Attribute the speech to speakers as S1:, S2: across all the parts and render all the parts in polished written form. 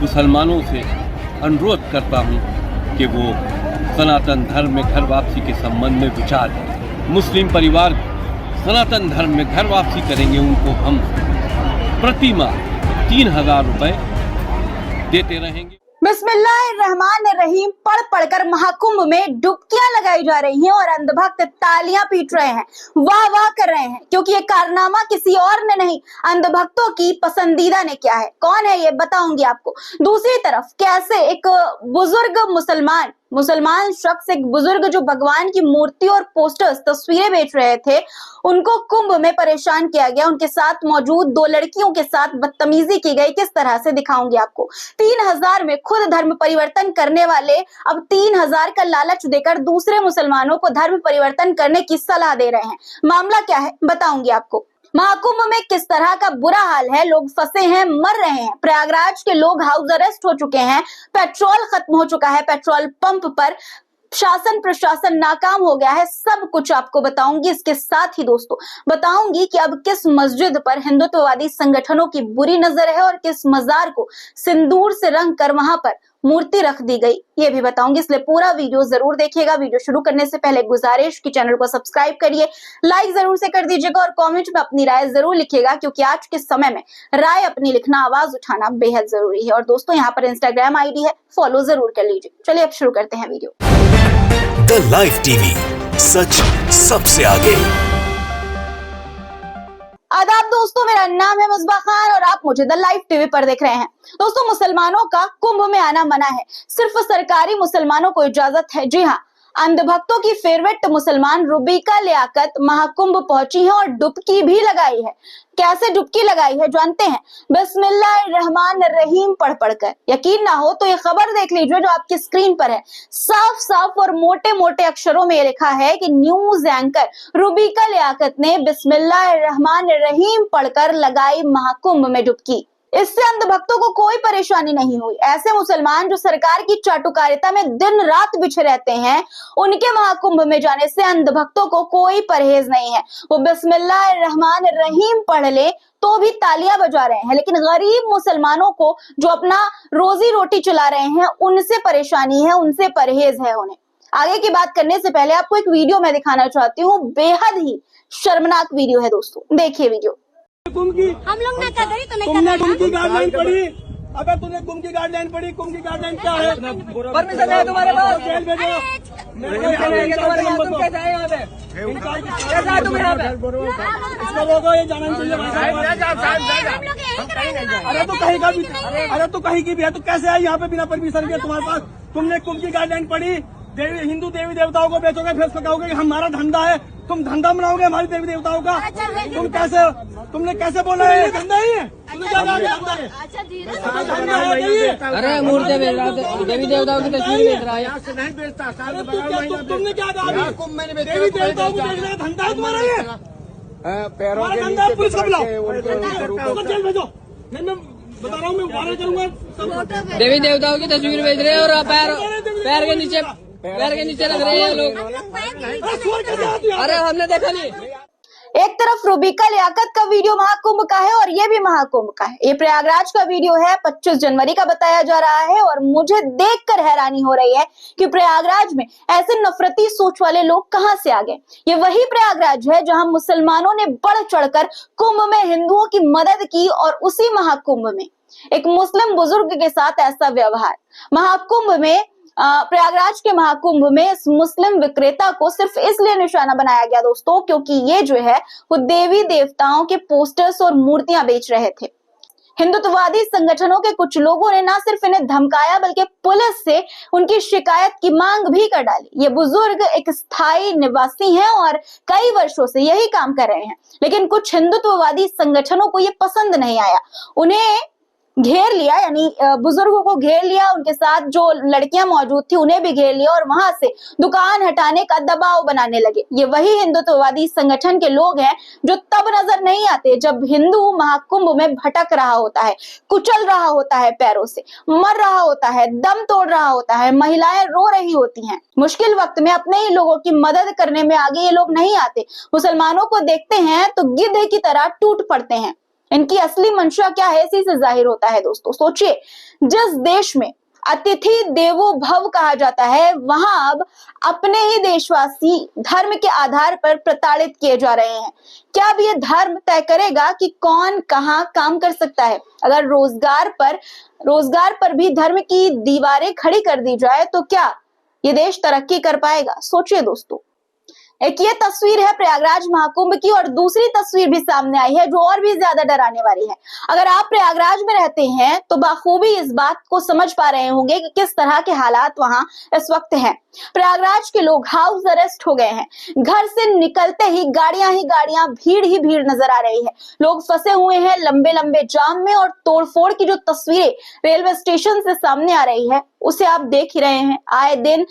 S1: मुसलमानों से अनुरोध करता हूँ कि वो सनातन धर्म में घर वापसी के संबंध में विचार करें। मुस्लिम परिवार सनातन धर्म में घर वापसी करेंगे, उनको हम प्रति माह 3,000 रुपए देते रहेंगे।
S2: बिस्मिल्लाहिर्रहमानिर्रहीम पढ़ पढ़कर महाकुंभ में डुबकियां लगाई जा रही हैं और अंधभक्त तालियां पीट रहे हैं, वाह वाह कर रहे हैं, क्योंकि ये कारनामा किसी और ने नहीं, अंधभक्तों की पसंदीदा ने किया है। कौन है ये बताऊंगी आपको। दूसरी तरफ कैसे एक बुजुर्ग मुसलमान शख्स, एक बुजुर्ग जो भगवान की मूर्ति और पोस्टर्स तस्वीरें बेच रहे थे, उनको कुंभ में परेशान किया गया। उनके साथ मौजूद 2 लड़कियों के साथ बदतमीजी की गई, किस तरह से दिखाऊंगी आपको। 3,000 में खुद धर्म परिवर्तन करने वाले अब 3,000 का लालच देकर दूसरे मुसलमानों को धर्म परिवर्तन करने की सलाह दे रहे हैं। मामला क्या है बताऊंगी आपको। महाकुंभ में किस तरह का बुरा हाल है, लोग फंसे हैं, मर रहे हैं। प्रयागराज के लोग हाउस अरेस्ट हो चुके हैं, पेट्रोल खत्म हो चुका है, पेट्रोल पंप पर शासन प्रशासन नाकाम हो गया है। सब कुछ आपको बताऊंगी। इसके साथ ही दोस्तों बताऊंगी कि अब किस मस्जिद पर हिंदुत्ववादी संगठनों की बुरी नजर है और किस मजार को सिंदूर से रंग कर वहां पर मूर्ति रख दी गई, ये भी बताऊंगी। इसलिए पूरा वीडियो जरूर देखिएगा। वीडियो शुरू करने से पहले गुजारिश कि चैनल को सब्सक्राइब करिए, लाइक जरूर से कर दीजिएगा और कमेंट में अपनी राय जरूर लिखिएगा, क्योंकि आज के समय में राय अपनी लिखना, आवाज उठाना बेहद जरूरी है। और दोस्तों यहाँ पर इंस्टाग्राम आईडी है, फॉलो जरूर कर लीजिए। चलिए अब शुरू करते हैं वीडियो।
S3: द लाइव टीवी, सच सबसे आगे।
S2: आदाब दोस्तों, मेरा नाम है मुस्बा खान और आप मुझे द लाइव टीवी पर देख रहे हैं। दोस्तों मुसलमानों का कुंभ में आना मना है, सिर्फ सरकारी मुसलमानों को इजाजत है। जी हाँ, अंधभक्तों की फेवरेट मुसलमान रुबीका लियाकत महाकुंभ पहुंची है और डुबकी भी लगाई है। कैसे डुबकी लगाई है जानते हैं, बिस्मिल्लाहिर्रहमानिर्रहीम पढ़ पढ़कर। यकीन ना हो तो ये खबर देख लीजिए जो आपकी स्क्रीन पर है। साफ साफ और मोटे मोटे अक्षरों में लिखा है कि न्यूज एंकर रुबीका लियाकत ने बिस्मिल्लाहिर्रहमानिर्रहीम पढ़कर लगाई महाकुंभ में डुबकी। इससे अंधभक्तों को कोई परेशानी नहीं हुई। ऐसे मुसलमान जो सरकार की चाटुकारिता में दिन रात बिछे रहते हैं, उनके महाकुंभ में जाने से अंधभक्तों को कोई परहेज नहीं है। वो बिस्मिल्लाहिर्रहमानिर्रहीम पढ़ ले तो भी तालियां बजा रहे हैं, लेकिन गरीब मुसलमानों को जो अपना रोजी रोटी चला रहे हैं, उनसे परेशानी है, उनसे परहेज है उन्हें। आगे की बात करने से पहले आपको एक वीडियो मैं दिखाना चाहती हूँ, बेहद ही शर्मनाक वीडियो है दोस्तों, देखिए वीडियो।
S4: कुंभ की
S5: हम लोग ना कर रही तो नहीं
S4: तुमने
S5: कर
S4: कुंभ की गाइडलाइन पढ़ी? अगर तुमने कुंभ की गाइडलाइन पढ़ी, कुंभ की गाइडलाइन क्या है?
S6: परमिशन है तुम्हारे पास?
S4: जेल भेजो।
S6: तुम्हारे पास, तुम कैसे आए यहाँ पे? कैसे आए तुम यहाँ पे?
S4: इसको रोको, ये जाना चाहिए भाई साहब। अरे तो कहीं का भी, अरे तो कहीं की भी है तो कैसे आई यहाँ पे बिना परमिशन के तुम्हारे पास? तुमने कुंभ की गाइडलाइन पढ़ी? हिंदू देवी देवताओं को बेचोगे, फिर कहोगे कि हमारा धंधा है। तुम धंधा बनाओगे हमारी देवी देवताओं का? तुम कैसे, तुमने कैसे बोला है ये धंधा ही है?
S6: अरे मूर्ति बेच रहा है, देवी देवताओं की तस्वीर बेच रहा है।
S4: तुमने क्या कहा? देवी देवताओं को बेचना धंधा है तुम्हारा? ये
S7: पैरों के
S4: धंधा है, पुलिस को बुलाओ,
S7: नीचे
S4: जेल भेजो। मैं बता रहा हूँ, मैं वायरल करूंगा।
S6: देवी देवताओं की तस्वीर बेच रहे हैं और पैर के नीचे रख रहे हैं लोग। अरे हमने देखा नहीं।
S2: एक तरफ रुबीका लियाकत का वीडियो महाकुंभ का है और ये भी महाकुंभ का है। ये प्रयागराज का वीडियो है, 25 जनवरी का बताया जा रहा है और मुझे देखकर हैरानी हो रही है कि प्रयागराज में ऐसे नफरती सोच वाले लोग कहां से आ गए। ये वही प्रयागराज है जहां मुसलमानों ने बढ़ चढ़कर कुंभ में हिंदुओं की मदद की और उसी महाकुंभ में एक मुस्लिम बुजुर्ग के साथ ऐसा व्यवहार। महाकुंभ में प्रयागराज के महाकुंभ में इस मुस्लिम विक्रेता को सिर्फ इसलिए निशाना बनाया गया दोस्तों, क्योंकि ये जो है वो देवी देवताओं के पोस्टर्स और मूर्तियां बेच रहे थे। हिंदुत्ववादी संगठनों के कुछ लोगों ने ना सिर्फ इन्हें धमकाया बल्कि पुलिस से उनकी शिकायत की मांग भी कर डाली। ये बुजुर्ग एक स्थायी निवासी हैं और कई वर्षों से यही काम कर रहे हैं, लेकिन कुछ हिंदुत्ववादी संगठनों को ये पसंद नहीं आया। उन्हें घेर लिया, यानी बुजुर्गों को घेर लिया, उनके साथ जो लड़कियां मौजूद थी उन्हें भी घेर लिया और वहां से दुकान हटाने का दबाव बनाने लगे। ये वही हिंदुत्ववादी संगठन के लोग हैं जो तब नजर नहीं आते जब हिंदू महाकुंभ में भटक रहा होता है, कुचल रहा होता है, पैरों से मर रहा होता है, दम तोड़ रहा होता है, महिलाएं रो रही होती हैं। मुश्किल वक्त में अपने ही लोगों की मदद करने में आगे ये लोग नहीं आते। मुसलमानों को देखते हैं तो गिद्ध की तरह टूट पड़ते हैं। इनकी असली मंशा क्या है इसी से जाहिर होता है दोस्तों। सोचिए, जिस देश में अतिथि देवो भव कहा जाता है, वहां अब अपने ही देशवासी धर्म के आधार पर प्रताड़ित किए जा रहे हैं। क्या अब ये धर्म तय करेगा कि कौन कहां काम कर सकता है? अगर रोजगार पर भी धर्म की दीवारें खड़ी कर दी जाए तो क्या ये देश तरक्की कर पाएगा? सोचिए दोस्तों। एक ये तस्वीर है प्रयागराज महाकुंभ की, और दूसरी तस्वीर भी सामने आई है जो और भी ज्यादा डराने वाली है। अगर आप प्रयागराज में रहते हैं तो बाखूबी इस बात को समझ पा रहे होंगे कि किस तरह के हालात वहां इस वक्त हैं। प्रयागराज के लोग हाउस अरेस्ट हो गए हैं। घर से निकलते ही गाड़ियां, भीड़ ही भीड़ नजर आ रही है। लोग फंसे हुए हैं लंबे लंबे जाम में, और तोड़फोड़ की जो तस्वीरें रेलवे स्टेशन से सामने आ रही है उसे आप देख ही रहे हैं। आए दिन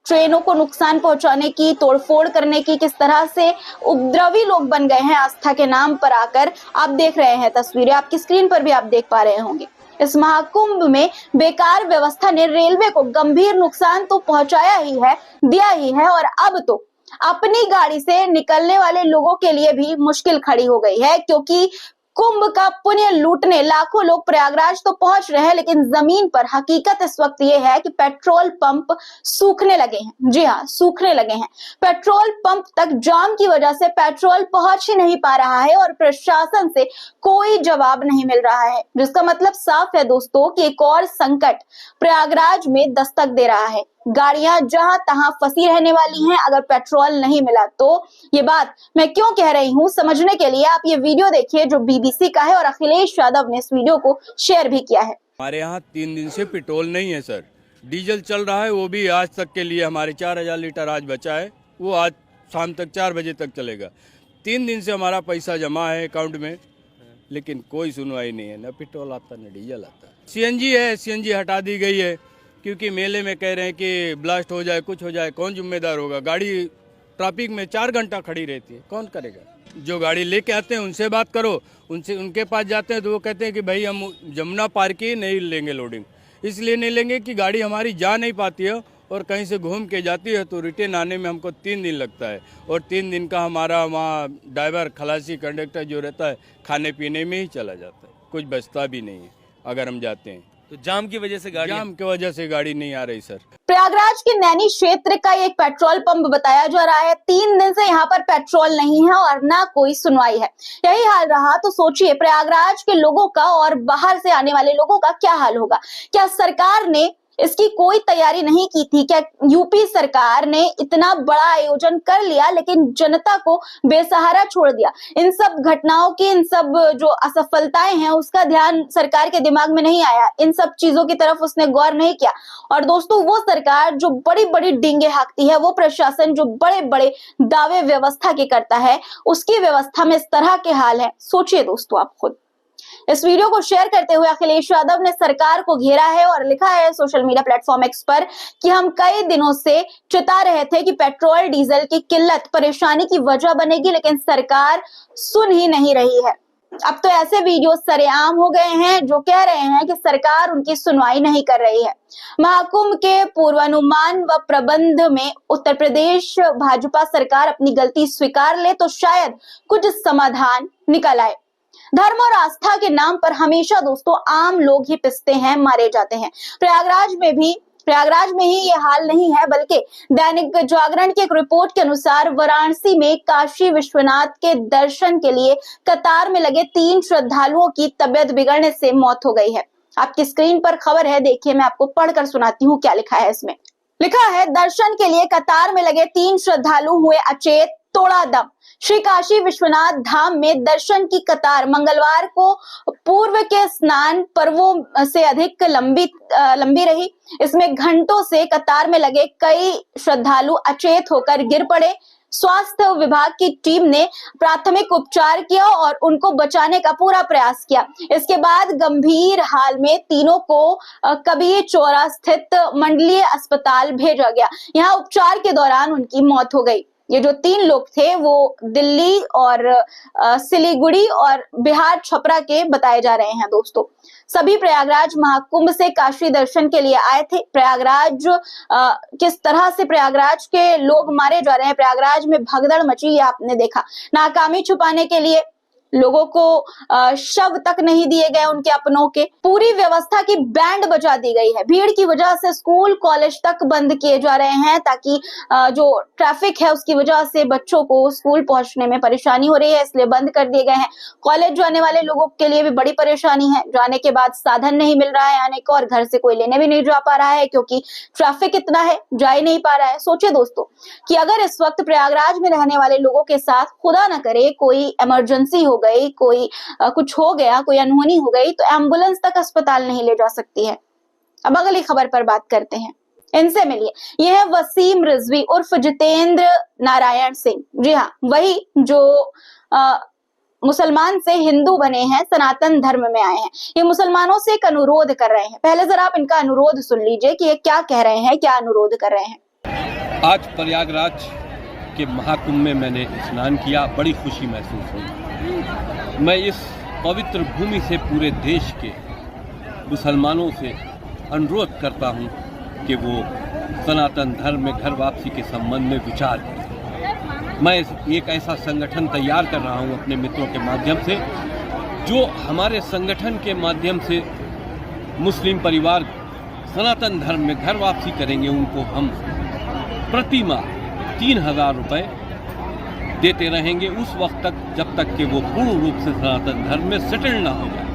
S2: ट्रेनों को नुकसान पहुंचाने की, तोड़फोड़ करने की किस तरह से उपद्रवी लोग बन गए हैं आस्था के नाम पर आकर। आप देख रहे हैं तस्वीरें, आपकी स्क्रीन पर भी आप देख पा रहे होंगे। इस महाकुंभ में बेकार व्यवस्था ने रेलवे को गंभीर नुकसान तो पहुंचाया ही है, दिया ही है, और अब तो अपनी गाड़ी से निकलने वाले लोगों के लिए भी मुश्किल खड़ी हो गई है, क्योंकि कुंभ का पुण्य लूटने लाखों लोग प्रयागराज तो पहुंच रहे हैं, लेकिन जमीन पर हकीकत इस वक्त ये है कि पेट्रोल पंप सूखने लगे हैं। जी हाँ, सूखने लगे हैं। पेट्रोल पंप तक जाम की वजह से पेट्रोल पहुंच ही नहीं पा रहा है, और प्रशासन से कोई जवाब नहीं मिल रहा है, जिसका मतलब साफ है दोस्तों कि एक और संकट प्रयागराज में दस्तक दे रहा है। गाड़ियां जहां तहां फंसी रहने वाली हैं अगर पेट्रोल नहीं मिला तो। ये बात मैं क्यों कह रही हूं, समझने के लिए आप ये वीडियो देखिए जो बीबीसी का है, और अखिलेश यादव ने इस वीडियो को शेयर भी किया है।
S5: हमारे यहाँ 3 दिन से पेट्रोल नहीं है सर। डीजल चल रहा है, वो भी आज तक के लिए हमारे 4000 लीटर आज बचा है, वो आज शाम तक 4 बजे तक चलेगा। 3 दिन से हमारा पैसा जमा है अकाउंट में, लेकिन कोई सुनवाई नहीं है, न पेट्रोल आता न डीजल आता। सीएनजी है, सीएनजी हटा दी गई है, क्योंकि मेले में कह रहे हैं कि ब्लास्ट हो जाए, कुछ हो जाए, कौन जिम्मेदार होगा? गाड़ी ट्रैफिक में 4 घंटा खड़ी रहती है, कौन करेगा? जो गाड़ी लेके आते हैं उनसे बात करो, उनके पास जाते हैं तो वो कहते हैं कि भाई हम जमुना पार की नहीं लेंगे लोडिंग। इसलिए नहीं लेंगे कि गाड़ी हमारी जा नहीं पाती है, और कहीं से घूम के जाती है तो रिटर्न आने में हमको 3 दिन लगता है, और 3 दिन का हमारा वहाँ ड्राइवर, खलासी, कंडक्टर जो रहता है खाने पीने में ही चला जाता है, कुछ बचता भी नहीं है अगर हम जाते हैं
S7: तो। जाम की वजह से गाड़ी
S5: नहीं आ रही सर।
S2: प्रयागराज के नैनी क्षेत्र का एक पेट्रोल पंप बताया जा रहा है, 3 दिन से यहाँ पर पेट्रोल नहीं है और ना कोई सुनवाई है। यही हाल रहा तो सोचिए प्रयागराज के लोगों का और बाहर से आने वाले लोगों का क्या हाल होगा। क्या सरकार ने इसकी कोई तैयारी नहीं की थी? क्या यूपी सरकार ने इतना बड़ा आयोजन कर लिया लेकिन जनता को बेसहारा छोड़ दिया? इन सब घटनाओं की, इन सब जो असफलताएं हैं उसका ध्यान सरकार के दिमाग में नहीं आया, इन सब चीजों की तरफ उसने गौर नहीं किया। और दोस्तों, वो सरकार जो बड़ी बड़ी डींगे हाँकती है, वो प्रशासन जो बड़े बड़े दावे व्यवस्था के करता है, उसकी व्यवस्था में इस तरह के हाल है। सोचिए दोस्तों आप खुद। इस वीडियो को शेयर करते हुए अखिलेश यादव ने सरकार को घेरा है और लिखा है सोशल मीडिया प्लेटफॉर्म एक्स पर कि हम कई दिनों से चिता रहे थे कि पेट्रोल डीजल की किल्लत परेशानी की वजह बनेगी, लेकिन सरकार सुन ही नहीं रही है। अब तो ऐसे वीडियो सरेआम हो गए हैं जो कह रहे हैं कि सरकार उनकी सुनवाई नहीं कर रही है। महाकुंभ के पूर्वानुमान व प्रबंध में उत्तर प्रदेश भाजपा सरकार अपनी गलती स्वीकार ले तो शायद कुछ समाधान निकल आए। धर्म और आस्था के नाम पर हमेशा दोस्तों आम लोग ही पिसते हैं, मारे जाते हैं। प्रयागराज में ही ये हाल नहीं है, बल्कि दैनिक जागरण की एक रिपोर्ट के अनुसार वाराणसी में काशी विश्वनाथ के दर्शन के लिए कतार में लगे 3 श्रद्धालुओं की तबीयत बिगड़ने से मौत हो गई है। आपकी स्क्रीन पर खबर है, देखिए मैं आपको पढ़कर सुनाती हूँ क्या लिखा है इसमें। लिखा है, दर्शन के लिए कतार में लगे 3 श्रद्धालु हुए अचेत, तोड़ा दम। श्री काशी विश्वनाथ धाम में दर्शन की कतार मंगलवार को पूर्व के स्नान पर्वों से अधिक लंबी रही। इसमें घंटों से कतार में लगे कई श्रद्धालु अचेत होकर गिर पड़े। स्वास्थ्य विभाग की टीम ने प्राथमिक उपचार किया और उनको बचाने का पूरा प्रयास किया। इसके बाद गंभीर हाल में तीनों को कबीर चौरा स्थित मंडलीय अस्पताल भेजा गया। यहाँ उपचार के दौरान उनकी मौत हो गई। ये जो 3 लोग थे वो दिल्ली और सिलीगुड़ी और बिहार छपरा के बताए जा रहे हैं दोस्तों। सभी प्रयागराज महाकुंभ से काशी दर्शन के लिए आए थे। प्रयागराज किस तरह से प्रयागराज के लोग मारे जा रहे हैं, प्रयागराज में भगदड़ मची, ये आपने देखा। नाकामी छुपाने के लिए लोगों को शव तक नहीं दिए गए उनके अपनों के। पूरी व्यवस्था की बैंड बजा दी गई है। भीड़ की वजह से स्कूल कॉलेज तक बंद किए जा रहे हैं ताकि जो ट्रैफिक है उसकी वजह से बच्चों को स्कूल पहुंचने में परेशानी हो रही है, इसलिए बंद कर दिए गए हैं। कॉलेज जाने वाले लोगों के लिए भी बड़ी परेशानी है। जाने के बाद साधन नहीं मिल रहा है आने को, और घर से कोई लेने भी नहीं जा पा रहा है क्योंकि ट्रैफिक इतना है, जा ही नहीं पा रहा है। सोचिए दोस्तों कि अगर इस वक्त प्रयागराज में रहने वाले लोगों के साथ खुदा न करे कोई इमरजेंसी हो गई, कोई कुछ हो गया, कोई अनहोनी हो गई, तो एम्बुलेंस तक अस्पताल नहीं ले जा सकती है। अब अगली खबर पर बात करते हैं, इनसे मिलिए। यह है वसीम रिजवी उर्फ जितेंद्र नारायण सिंह। जी हाँ, वही जो मुसलमान से हिंदू बने हैं, सनातन धर्म में आए हैं। ये मुसलमानों से एक अनुरोध कर रहे हैं। पहले जरा आप इनका अनुरोध सुन लीजिए कि ये क्या कह रहे हैं, क्या अनुरोध कर रहे हैं।
S1: आज प्रयागराज के महाकुंभ में मैंने स्नान किया, बड़ी खुशी महसूस हुई। मैं इस पवित्र भूमि से पूरे देश के मुसलमानों से अनुरोध करता हूं कि वो सनातन धर्म में घर वापसी के संबंध में विचार करें। मैं एक ऐसा संगठन तैयार कर रहा हूं अपने मित्रों के माध्यम से, जो हमारे संगठन के माध्यम से मुस्लिम परिवार सनातन धर्म में घर वापसी करेंगे। उनको हम प्रति माह 3000 रुपये देते रहेंगे उस वक्त तक जब तक कि वो पूर्ण रूप से सनातन धर्म में सेटल ना हो जाए।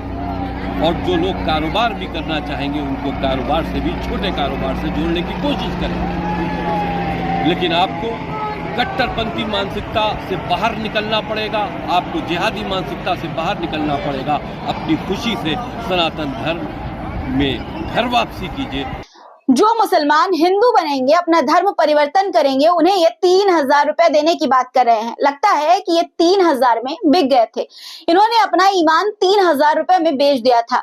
S1: और जो लोग कारोबार भी करना चाहेंगे उनको कारोबार से भी, छोटे कारोबार से जोड़ने की कोशिश करेंगे। लेकिन आपको कट्टरपंथी मानसिकता से बाहर निकलना पड़ेगा, आपको जिहादी मानसिकता से बाहर निकलना पड़ेगा। अपनी खुशी से सनातन धर्म में घर वापसी कीजिए।
S2: जो मुसलमान हिंदू बनेंगे, अपना धर्म परिवर्तन करेंगे, उन्हें ये 3000 रुपए देने की बात कर रहे हैं। लगता है कि ये 3000 में बिक गए थे। इन्होंने अपना ईमान 3000 रुपए में बेच दिया था।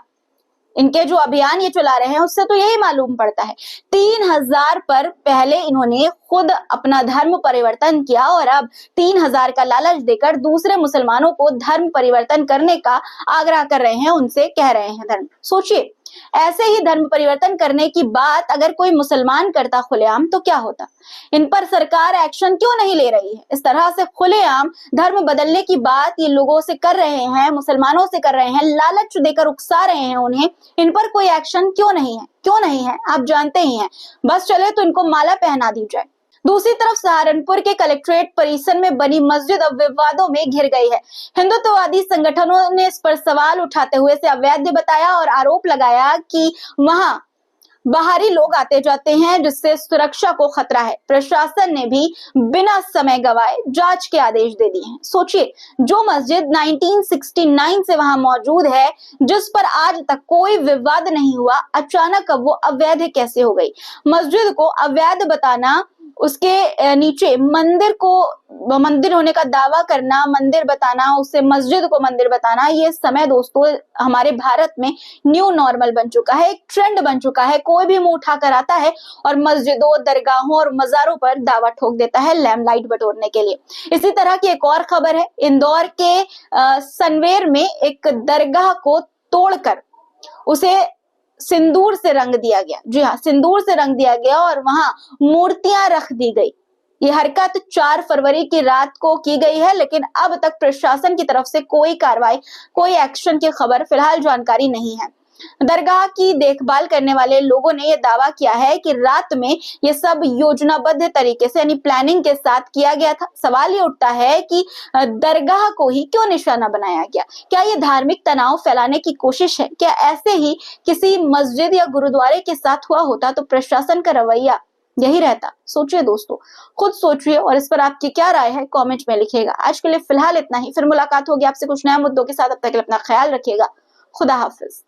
S2: इनके जो अभियान ये चला रहे हैं उससे तो यही मालूम पड़ता है। 3000 पर पहले इन्होंने खुद अपना धर्म परिवर्तन किया और अब 3000 का लालच देकर दूसरे मुसलमानों को धर्म परिवर्तन करने का आग्रह कर रहे हैं, उनसे कह रहे हैं धर्म। सोचिए, ऐसे ही धर्म परिवर्तन करने की बात अगर कोई मुसलमान करता खुलेआम तो क्या होता। इन पर सरकार एक्शन क्यों नहीं ले रही है। इस तरह से खुलेआम धर्म बदलने की बात ये लोगों से कर रहे हैं, मुसलमानों से कर रहे हैं, लालच देकर उकसा रहे हैं उन्हें। इन पर कोई एक्शन क्यों नहीं है, क्यों नहीं है, आप जानते ही हैं। बस चले तो इनको माला पहना दी जाए। दूसरी तरफ सहारनपुर के कलेक्ट्रेट परिसर में बनी मस्जिद अब विवादों में घिर गई है। हिंदुत्ववादी संगठनों ने इस पर सवाल उठाते हुए इसे अवैध बताया और आरोप लगाया कि वहां बाहरी लोग आते जाते हैं जिससे सुरक्षा को खतरा है। प्रशासन ने भी बिना समय गवाए जांच के आदेश दे दिए हैं। सोचिए, जो मस्जिद 1969 से वहां मौजूद है, जिस पर आज तक कोई विवाद नहीं हुआ, अचानक अब वो अवैध कैसे हो गई। मस्जिद को अवैध बताना, उसके नीचे मंदिर होने का दावा करना, मंदिर बताना, उसे मस्जिद को मंदिर बताना, ये समय दोस्तों हमारे भारत में न्यू नॉर्मल बन चुका है, एक ट्रेंड बन चुका है। कोई भी मुंह उठा कर आता है और मस्जिदों, दरगाहों और मजारों पर दावा ठोक देता है लैम्पलाइट बटोरने के लिए। इसी तरह की एक और खबर है, इंदौर के सनवेर में एक दरगाह को तोड़कर उसे सिंदूर से रंग दिया गया। जी हाँ, सिंदूर से रंग दिया गया और वहां मूर्तियां रख दी गई। ये हरकत 4 फरवरी की रात को की गई है, लेकिन अब तक प्रशासन की तरफ से कोई कार्रवाई, कोई एक्शन की खबर फिलहाल जानकारी नहीं है। दरगाह की देखभाल करने वाले लोगों ने यह दावा किया है कि रात में यह सब योजनाबद्ध तरीके से यानी प्लानिंग के साथ किया गया था। सवाल ये उठता है कि दरगाह को ही क्यों निशाना बनाया गया। क्या ये धार्मिक तनाव फैलाने की कोशिश है? क्या ऐसे ही किसी मस्जिद या गुरुद्वारे के साथ हुआ होता तो प्रशासन का रवैया यही रहता? सोचिए दोस्तों, खुद सोचिए और इस पर आपकी क्या राय है कमेंट में लिखिएगा। आज के लिए फिलहाल इतना ही, फिर मुलाकात होगी आपसे कुछ नए मुद्दों के साथ। अब तक के लिए अपना ख्याल रखिएगा। खुदा हाफिज।